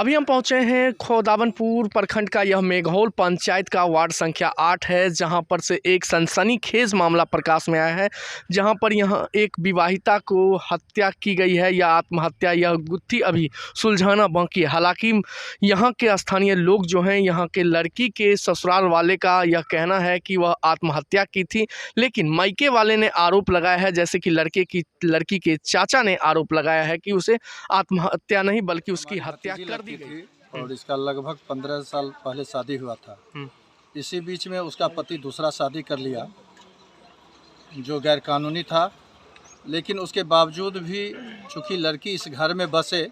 अभी हम पहुंचे हैं खोदावनपुर प्रखंड का यह मेघोल पंचायत का वार्ड संख्या 8 है, जहां पर से एक सनसनीखेज मामला प्रकाश में आया है। जहां पर यहां एक विवाहिता को हत्या की गई है या आत्महत्या, यह गुत्थी अभी सुलझाना बाकी है। हालांकि यहां के स्थानीय लोग जो हैं, यहां के लड़की के ससुराल वाले का यह कहना है कि वह आत्महत्या की थी, लेकिन मायके वाले ने आरोप लगाया है, जैसे कि लड़की के चाचा ने आरोप लगाया है कि उसे आत्महत्या नहीं बल्कि उसकी हत्या कर दी गई। और इसका लगभग 15 साल पहले शादी हुआ था। इसी बीच में उसका पति दूसरा शादी कर लिया जो गैर कानूनी था, लेकिन उसके बावजूद भी चूँकि लड़की इस घर में बसे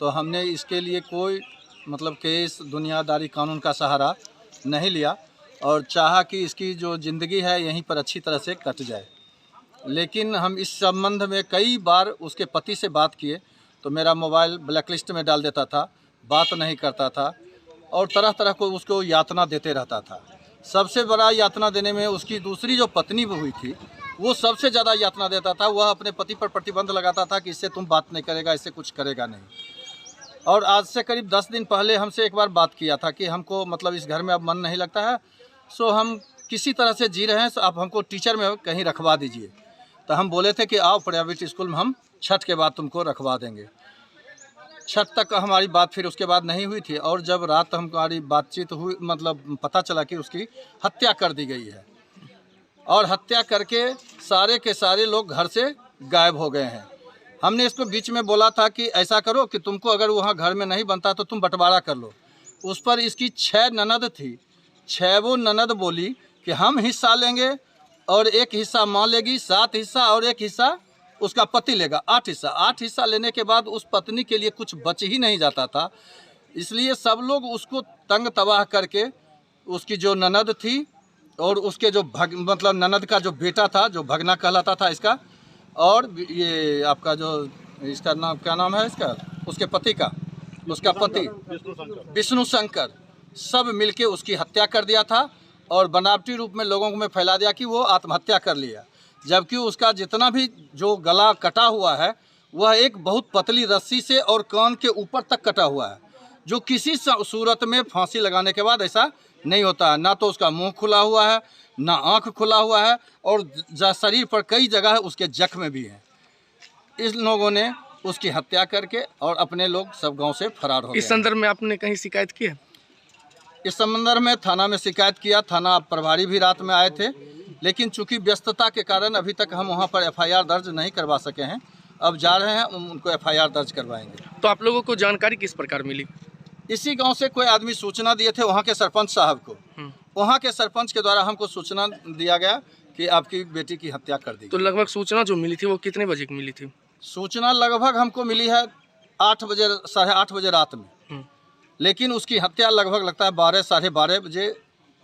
तो हमने इसके लिए कोई केस दुनियादारी कानून का सहारा नहीं लिया और चाहा कि इसकी जो ज़िंदगी है यहीं पर अच्छी तरह से कट जाए। लेकिन हम इस संबंध में कई बार उसके पति से बात किए तो मेरा मोबाइल ब्लैकलिस्ट में डाल देता था, बात नहीं करता था और तरह तरह को उसको यातना देते रहता था। सबसे बड़ा यातना देने में उसकी दूसरी जो पत्नी हुई थी वो सबसे ज़्यादा यातना देता था। वह अपने पति पर प्रतिबंध लगाता था कि इससे तुम बात नहीं करेगा, इससे कुछ करेगा नहीं। और आज से करीब 10 दिन पहले हमसे एक बार बात किया था कि हमको इस घर में अब मन नहीं लगता है, सो हम किसी तरह से जी रहे हैं, सो आप हमको टीचर में कहीं रखवा दीजिए। तो हम बोले थे कि आओ प्राइवेट स्कूल में हम छठ के बाद तुमको रखवा देंगे। छठ तक हमारी बात फिर उसके बाद नहीं हुई थी और जब रात हमारी बातचीत हुई पता चला कि उसकी हत्या कर दी गई है और हत्या करके सारे के सारे लोग घर से गायब हो गए हैं। हमने इसको बीच में बोला था कि ऐसा करो कि तुमको अगर वहाँ घर में नहीं बनता तो तुम बंटवारा कर लो। उस पर इसकी 6 ननद थी, 6 वो ननद बोली कि हम हिस्सा लेंगे और एक हिस्सा माँ लेगी, 7 हिस्सा और एक हिस्सा उसका पति लेगा, 8 हिस्सा। 8 हिस्सा लेने के बाद उस पत्नी के लिए कुछ बच ही नहीं जाता था, इसलिए सब लोग उसको तंग तबाह करके उसकी जो ननद थी और उसके जो ननद का जो बेटा था जो भगना कहलाता था इसका, और ये आपका जो इसका नाम क्या नाम है इसका, उसके पति का, उसका पति विष्णु शंकर, सब मिलके उसकी हत्या कर दिया था और बनावटी रूप में लोगों में फैला दिया कि वो आत्महत्या कर लिया। जबकि उसका जितना भी जो गला कटा हुआ है वह एक बहुत पतली रस्सी से और कान के ऊपर तक कटा हुआ है, जो किसी सूरत में फांसी लगाने के बाद ऐसा नहीं होता है। ना तो उसका मुंह खुला हुआ है, ना आँख खुला हुआ है और शरीर पर कई जगह उसके जख्म भी हैं। इस लोगों ने उसकी हत्या करके और अपने लोग सब गाँव से फरार हो गए। इस संदर्भ में आपने कहीं शिकायत की है? इस संबंध में थाना में शिकायत किया, थाना प्रभारी भी रात में आए थे, लेकिन चूंकि व्यस्तता के कारण अभी तक हम वहां पर एफआईआर दर्ज नहीं करवा सके हैं। अब जा रहे हैं, उनको एफआईआर दर्ज करवाएंगे। तो आप लोगों को जानकारी किस प्रकार मिली? इसी गांव से कोई आदमी सूचना दिए थे वहां के सरपंच साहब को। वहां के सरपंच के द्वारा हमको सूचना दिया गया कि आपकी बेटी की हत्या कर दी। तो लगभग सूचना जो मिली थी वो कितने बजे की मिली थी? सूचना लगभग हमको मिली है 8 बजे, 8:30 बजे रात में, लेकिन उसकी हत्या लगभग लगता है 12, 12:30 बजे,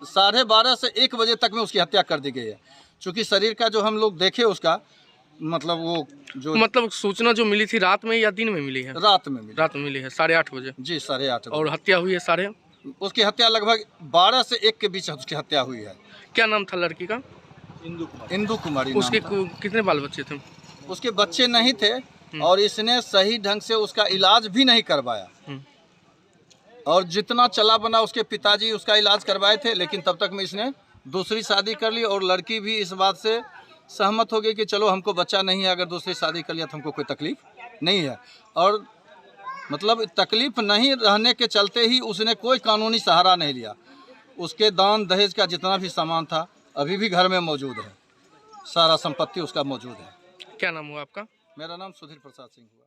12:30 से 1 बजे तक में उसकी हत्या कर दी गई है। चूँकि शरीर का जो हम लोग देखे उसका वो जो सूचना जो मिली थी रात में या दिन में मिली है? रात में मिली। रात में मिली है 8:30 बजे। जी 8:30 बजे। और हत्या हुई है उसकी हत्या लगभग 12 से 1 के बीच उसकी हत्या हुई है। क्या नाम था लड़की का? इंदु कुमारी। उसके कितने बाल बच्चे थे? उसके बच्चे नहीं थे और इसने सही ढंग से उसका इलाज भी नहीं करवाया और जितना चला बना उसके पिताजी उसका इलाज करवाए थे, लेकिन तब तक में इसने दूसरी शादी कर ली और लड़की भी इस बात से सहमत हो गई कि चलो हमको बच्चा नहीं है, अगर दूसरी शादी कर लिया तो हमको कोई तकलीफ नहीं है। और तकलीफ नहीं रहने के चलते ही उसने कोई कानूनी सहारा नहीं लिया। उसके दान दहेज का जितना भी सामान था अभी भी घर में मौजूद है, सारा संपत्ति उसका मौजूद है। क्या नाम हुआ आपका? मेरा नाम सुधीर प्रसाद सिंह हुआ।